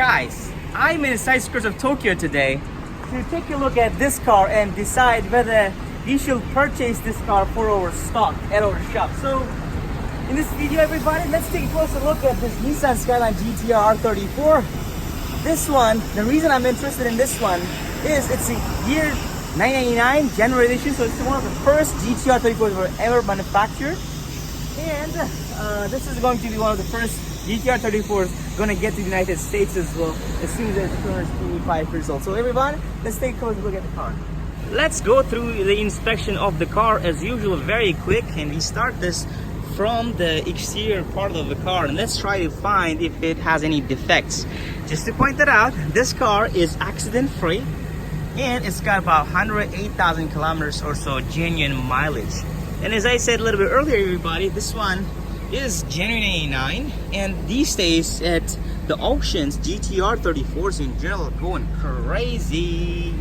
Guys, I'm in the skirts of Tokyo today to take a look at this car and decide whether we should purchase this car for our stock at our shop. So in this video, everybody, let's take a closer look at this Nissan Skyline GT-R R34. This one, the reason I'm interested in this one is it's a year 1999 January edition, so it's one of the first GT-R R34s that were ever manufactured. And this is going to be one of the first GT-R R34s going to get to the United States as well as soon as it turns 25 years old. So everybody, let's take a closer look at the car. Let's go through the inspection of the car as usual, very quick, and we start this from the exterior part of the car, and let's try to find if it has any defects. Just to point that out, this car is accident free and it's got about 108,000 kilometers or so genuine mileage. And as I said a little bit earlier, everybody, this one is genuine 89, and these days at the auctions, GT-R 34s in general are going crazy.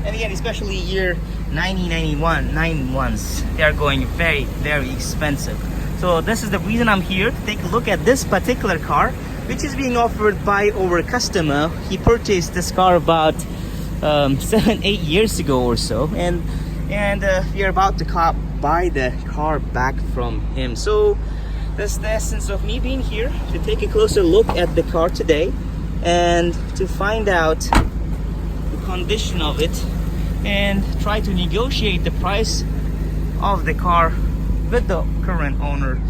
And again, especially year 1991 91s, they are going very, very expensive. So this is the reason I'm here to take a look at this particular car, which is being offered by our customer. He purchased this car about 7-8 years ago or so, and we are about to buy the car back from him. So that's the essence of me being here, to take a closer look at the car today and to find out the condition of it and try to negotiate the price of the car with the current owner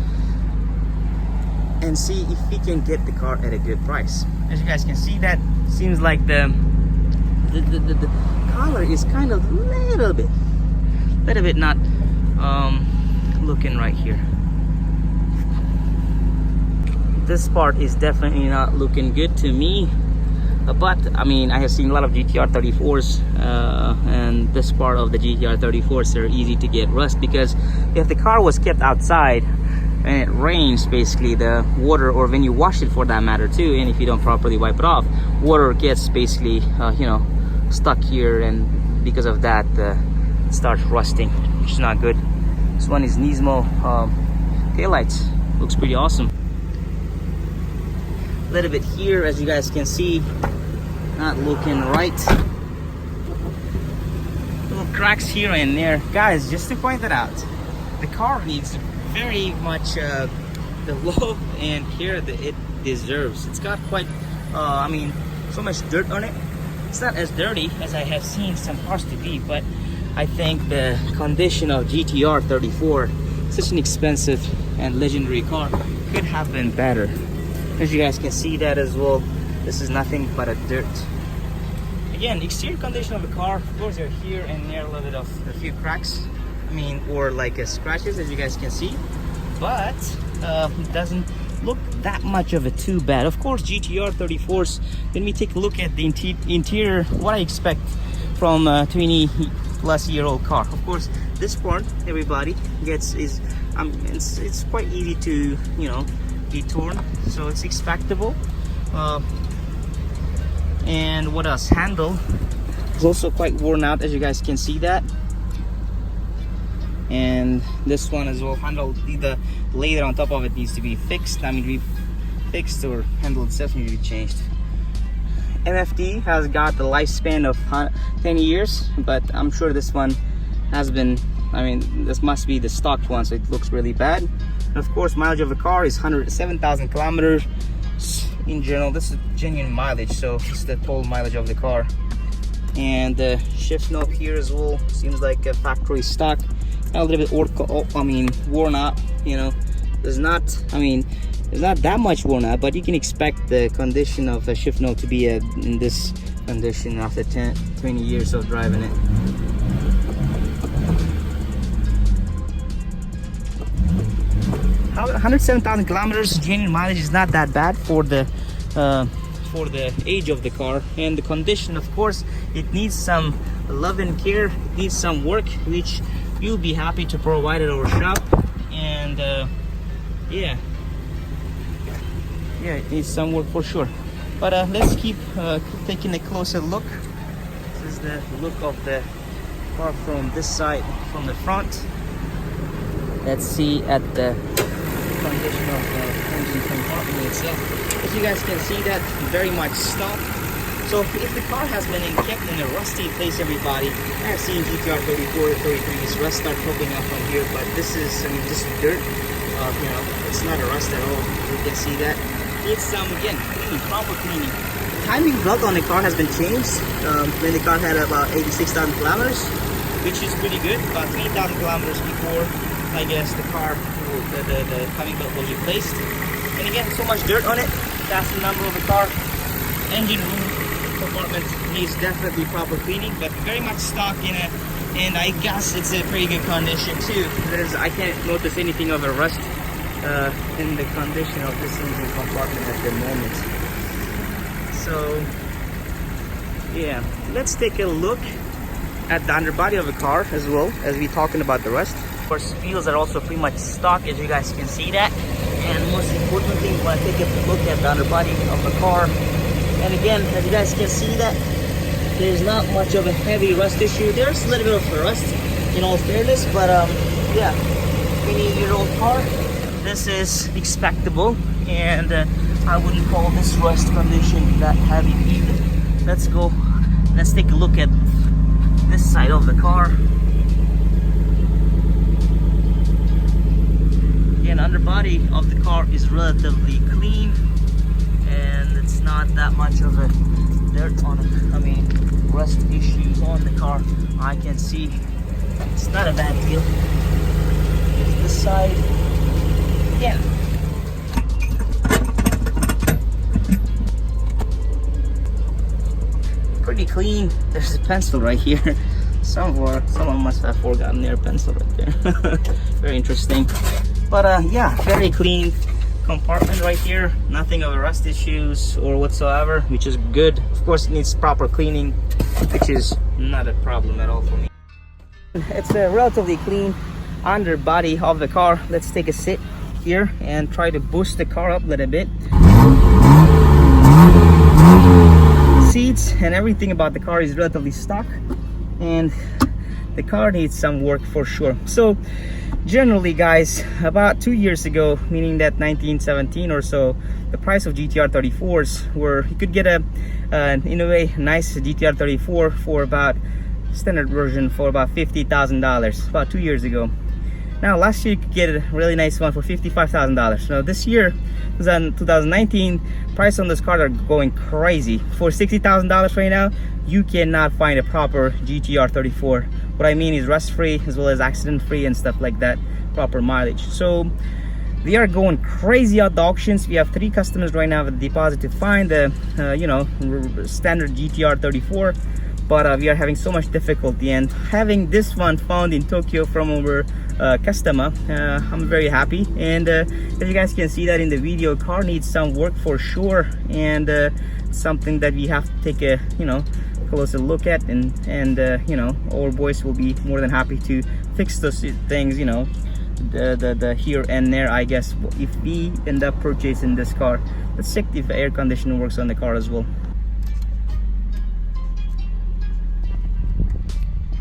and see if we can get the car at a good price. As you guys can see, that seems like the color is kind of little bit not looking right here. This part is definitely not looking good to me, but I mean, I have seen a lot of GT-R 34s and this part of the GT-R 34s are easy to get rust, because if the car was kept outside and it rains, basically the water, or when you wash it for that matter too, and if you don't properly wipe it off, water gets basically stuck here, and because of that it starts rusting, which is not good. This one is Nismo taillights, looks pretty awesome. A little bit here, as you guys can see, not looking right. Little cracks here and there. Guys, just to point that out, the car needs very much the love and care that it deserves. It's got quite so much dirt on it. It's not as dirty as I have seen some cars to be, but I think the condition of GT-R 34, such an expensive and legendary car, could have been better. As you guys can see that as well, this is nothing but a dirt. Again, exterior condition of the car, of course, there are here and there a little bit of a few cracks, or like scratches, as you guys can see, but it doesn't look that much of it too bad. Of course, GT-R 34s, let me take a look at the interior, what I expect from a 20-plus-year-old car. Of course, this part, everybody gets it's quite easy to be torn, so it's expectable. And what else? Handle is also quite worn out, as you guys can see that. And this one as well, handle, the layer on top of it needs to be fixed. Fixed, or handle itself needs to be changed. MFD has got the lifespan of 10 years, but I'm sure this one has been, this must be the stock one, so it looks really bad. And of course, mileage of the car is 107,000 kilometers in general. This is genuine mileage, so this is the total mileage of the car. And the shift knob here as well seems like a factory stock, a little bit worn out. There's not that much worn out, but you can expect the condition of a shift knob to be in this condition after 20 years of driving it. 107,000 kilometers genuine mileage is not that bad for the age of the car. And the condition, of course, it needs some love and care, it needs some work, which you'll be happy to provide at our shop. And yeah, it needs some work for sure. But let's keep taking a closer look. This is the look of the car from this side, from the front. Let's see at the condition of the engine engine compartment itself. As you guys can see, that very much stock. So if the car has been kept in a rusty place, everybody, I have seen GTR 34, 33's rust start popping up on here, but this is just dirt. You know, it's not a rust at all. You can see that. Needs some, again, cleaning, proper cleaning. Timing belt on the car has been changed when the car had about 86,000 kilometers, which is pretty good. About 3,000 kilometers before, I guess, the timing belt was replaced. And again, so much dirt on it. That's the number of the car. Engine room compartment needs definitely proper cleaning, but very much stock in it. And I guess it's in pretty good condition too. I can't notice anything of a rust in the condition of this engine compartment at the moment. So yeah, let's take a look at the underbody of the car as well as we talking about the rest. Of course, wheels are also pretty much stock, as you guys can see that. And most importantly, we want to take a look at the underbody of the car. And again, as you guys can see that there's not much of a heavy rust issue. There's a little bit of a rust, in all fairness, but yeah, 20-year-old car. This is expectable, and I wouldn't call this rust condition that heavy either. Let's take a look at this side of the car. Again, underbody of the car is relatively clean, and it's not that much of a dirt on it. I mean, rust issues on the car, I can see. It's not a bad deal. It's this side. Yeah. Pretty clean. There's a pencil right here. Someone must have forgotten their pencil right there. Very interesting. But yeah, very clean compartment right here. Nothing of rust issues or whatsoever, which is good. Of course, it needs proper cleaning, which is not a problem at all for me. It's a relatively clean underbody of the car. Let's take a sit here and try to boost the car up a little bit. Seats and everything about the car is relatively stock, and the car needs some work for sure. So generally, guys, about 2 years ago, meaning that 1917 or so, the price of GTR 34s were, you could get in a way, nice GTR 34 for about standard version for about $50,000 about 2 years ago. Now last year you could get a really nice one for $55,000. Now this year, 2019, price on this car are going crazy. For $60,000 right now, you cannot find a proper GTR 34. What I mean is rust free as well as accident free and stuff like that, proper mileage. So they are going crazy at the auctions. We have 3 customers right now with a deposit to find the standard GTR 34, but we are having so much difficulty, and having this one found in Tokyo from our customer, I'm very happy. And as you guys can see that in the video, car needs some work for sure, and something that we have to take a closer look at, and our boys will be more than happy to fix those things, the here and there, I guess, if we end up purchasing this car. Let's check if the air conditioning works on the car as well.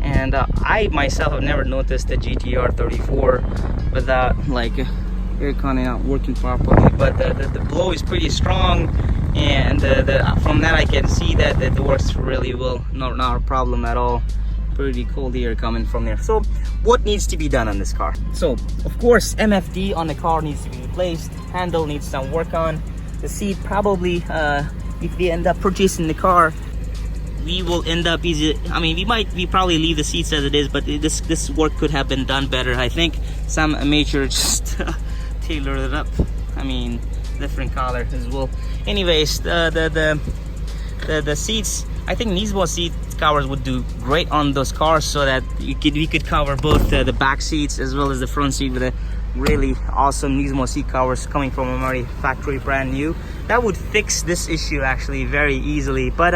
And I myself have never noticed the GTR 34 without like air con not working properly, but the blow is pretty strong, and from that I can see that it works really well. Not a problem at all. Pretty cold air coming from there. So what needs to be done on this car? So of course, MFD on the car needs to be replaced. Handle needs some work on. The seat, probably if we end up purchasing the car, we will end up easy. I mean, we probably leave the seats as it is, but this work could have been done better. I think some amateur just tailored it up. I mean, different color as well. Anyways, the seats, I think Nismo seat covers would do great on those cars, so that we could cover both the back seats as well as the front seat with a really awesome Nismo seat covers coming from a factory brand new. That would fix this issue actually very easily. But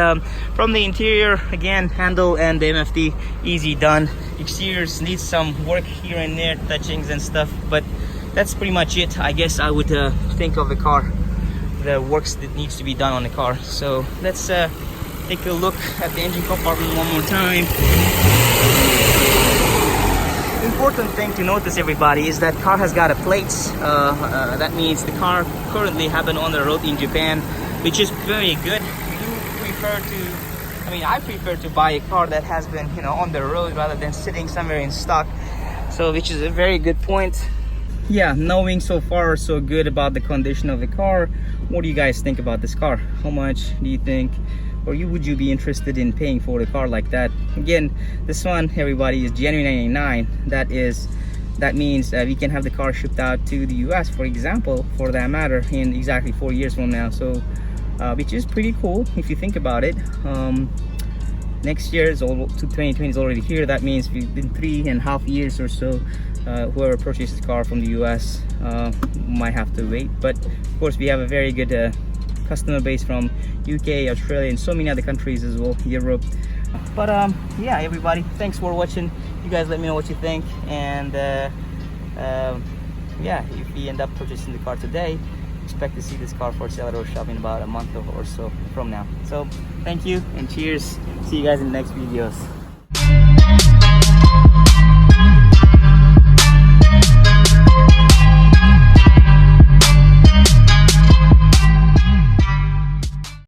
from the interior, again, handle and the MFD, easy done. Exteriors needs some work here and there, touchings and stuff, but that's pretty much it. I guess I would think of the car, the works that needs to be done on the car. So let's take a look at the engine compartment one more time. important thing to notice, everybody, is that car has got a plate. That means the car currently have been on the road in Japan, which is very good. I prefer to buy a car that has been, on the road rather than sitting somewhere in stock. So, which is a very good point. Yeah, knowing so far so good about the condition of the car, what do you guys think about this car? How much do you think, or would you be interested in paying for a car like that? Again, this one, everybody, is January 99. That means we can have the car shipped out to the US, for example, for that matter, in exactly 4 years from now. So which is pretty cool if you think about it. Next year is 2020 is already here. That means within 3.5 years or so, whoever purchases the car from the US might have to wait. But of course, we have a very good customer base from UK, Australia, and so many other countries as well, Europe. But yeah, everybody, thanks for watching. You guys let me know what you think, and yeah, if we end up purchasing the car today, expect to see this car for sale at our shop in about a month or so from now. So thank you and cheers. See you guys in the next videos.